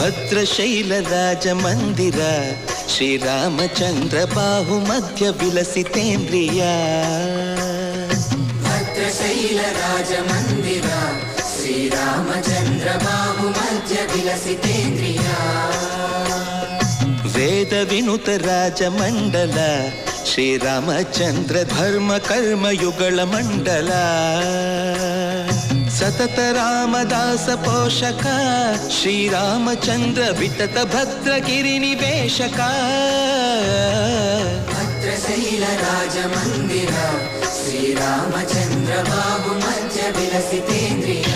ಭದ್ರಶೈಲ ರಾಜ ಮಂದಿರ ಶ್ರೀರಾಮಚಂದ್ರ ಬಾಹು ಮಧ್ಯ ವಿಲಸಿತೇಂದ್ರಿಯ ಭದ್ರಶೈಲ ರಾಜ ಮಂದಿರ ಶ್ರೀರಾಮಚಂದ್ರ ಬಾಹು ಮಧ್ಯ ವಿಲಸಿತೇಂದ್ರಿಯ ವೇದ ವಿನುತ ರಾಜ ಮಂಡಲ ಶ್ರೀರಾಮಚಂದ್ರ ಧರ್ಮ ಕರ್ಮಯುಗಳ ಮಂಡಲ ಸತತ ರಾಮದಾಸ ಪೋಷಕ ಶ್ರೀರಾಮಚಂದ್ರ ವಿತತ ಭದ್ರಗಿರಿ ನಿವೇಶಕ ಭದ್ರಶೈಲ ರಾಜ ಮಂದಿರ ಶ್ರೀರಾಮಚಂದ್ರ ಬಾಹು ಮಧ್ಯ ವಿಲಸಿತೇಂದ್ರಿಯ